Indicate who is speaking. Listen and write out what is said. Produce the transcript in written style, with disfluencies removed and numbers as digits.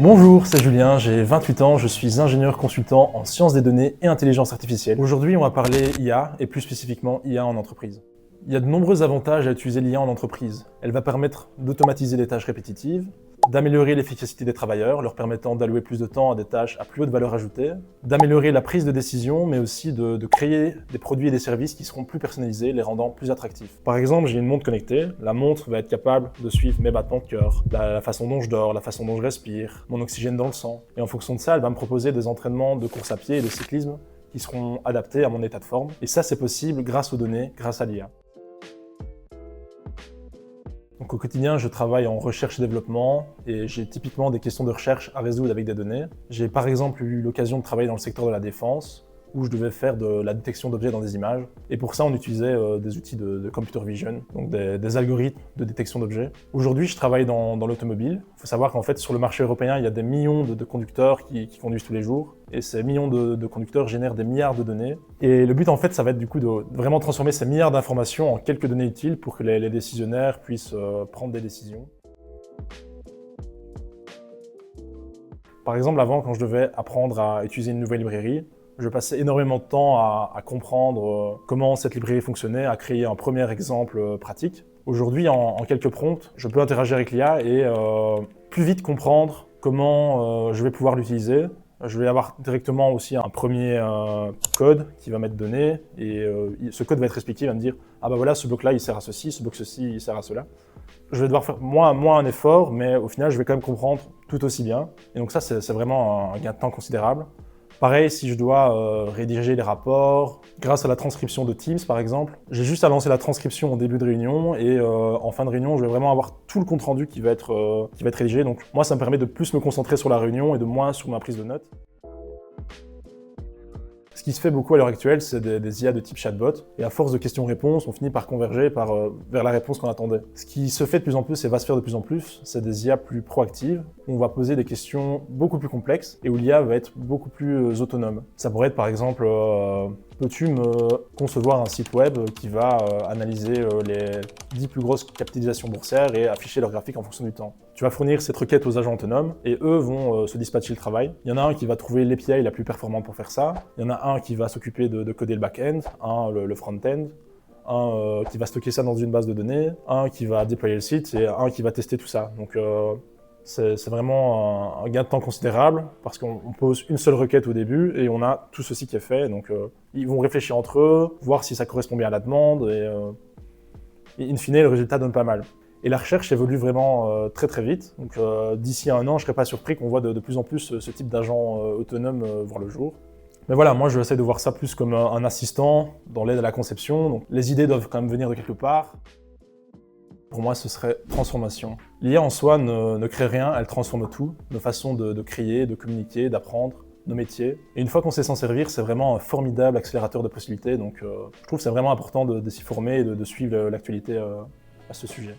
Speaker 1: Bonjour, c'est Julien, j'ai 28 ans, je suis ingénieur consultant en sciences des données et intelligence artificielle. Aujourd'hui, on va parler IA et plus spécifiquement IA en entreprise. Il y a de nombreux avantages à utiliser l'IA en entreprise. Elle va permettre d'automatiser les tâches répétitives, d'améliorer l'efficacité des travailleurs, leur permettant d'allouer plus de temps à des tâches à plus haute valeur ajoutée, d'améliorer la prise de décision, mais aussi de créer des produits et des services qui seront plus personnalisés, les rendant plus attractifs. Par exemple, j'ai une montre connectée. La montre va être capable de suivre mes battements de cœur, la façon dont je dors, la façon dont je respire, mon oxygène dans le sang. Et en fonction de ça, elle va me proposer des entraînements de course à pied et de cyclisme qui seront adaptés à mon état de forme. Et ça, c'est possible grâce aux données, grâce à l'IA. Donc au quotidien, je travaille en recherche et développement et j'ai typiquement des questions de recherche à résoudre avec des données. J'ai par exemple eu l'occasion de travailler dans le secteur de la défense où je devais faire de la détection d'objets dans des images. Et pour ça, on utilisait des outils de computer vision, donc des algorithmes de détection d'objets. Aujourd'hui, je travaille dans l'automobile. Il faut savoir qu'en fait, sur le marché européen, il y a des millions de conducteurs qui conduisent tous les jours. Et ces millions de conducteurs génèrent des milliards de données. Et le but, en fait, ça va être du coup de vraiment transformer ces milliards d'informations en quelques données utiles pour que les décisionnaires puissent prendre des décisions. Par exemple, avant, quand je devais apprendre à utiliser une nouvelle librairie, je passais énormément de temps à comprendre comment cette librairie fonctionnait, à créer un premier exemple pratique. Aujourd'hui, en quelques prompts, je peux interagir avec l'IA et plus vite comprendre comment je vais pouvoir l'utiliser. Je vais avoir directement aussi un premier code qui va m'être donné et ce code va être expliqué, il va me dire « Ah bah voilà, ce bloc-là il sert à ceci, ce bloc-ci il sert à cela ». Je vais devoir faire moins un effort, mais au final je vais quand même comprendre tout aussi bien. Et donc ça c'est vraiment un gain de temps considérable. Pareil, si je dois rédiger les rapports, grâce à la transcription de Teams par exemple, j'ai juste à lancer la transcription au début de réunion et en fin de réunion, je vais vraiment avoir tout le compte-rendu qui va être rédigé. Donc moi, ça me permet de plus me concentrer sur la réunion et de moins sur ma prise de notes. Ce qui se fait beaucoup à l'heure actuelle, c'est des IA de type chatbot. Et à force de questions-réponses, on finit par converger vers la réponse qu'on attendait. Ce qui se fait de plus en plus et va se faire de plus en plus, c'est des IA plus proactives, où on va poser des questions beaucoup plus complexes et où l'IA va être beaucoup plus autonome. Ça pourrait être par exemple, peux-tu me concevoir un site web qui va analyser les 10 plus grosses capitalisations boursières et afficher leurs graphiques en fonction du temps. Tu vas fournir cette requête aux agents autonomes et eux vont se dispatcher le travail. Il y en a un qui va trouver l'API la plus performante pour faire ça. Il y en a un qui va s'occuper de coder le back-end, un le front-end, un qui va stocker ça dans une base de données, un qui va déployer le site et un qui va tester tout ça. Donc c'est vraiment un gain de temps considérable parce qu'on pose une seule requête au début et on a tout ceci qui est fait. Donc ils vont réfléchir entre eux, voir si ça correspond bien à la demande et in fine, le résultat donne pas mal. Et la recherche évolue vraiment très très vite. Donc d'ici 1 an, je ne serais pas surpris qu'on voit de plus en plus ce type d'agent autonome voir le jour. Mais voilà, moi je essaie de voir ça plus comme un assistant dans l'aide à la conception. Donc les idées doivent quand même venir de quelque part. Pour moi, ce serait transformation. L'IA en soi ne crée rien, elle transforme tout. Nos façons de créer, de communiquer, d'apprendre, nos métiers. Et une fois qu'on sait s'en servir, c'est vraiment un formidable accélérateur de possibilités. Donc je trouve que c'est vraiment important de s'y former et de suivre l'actualité à ce sujet.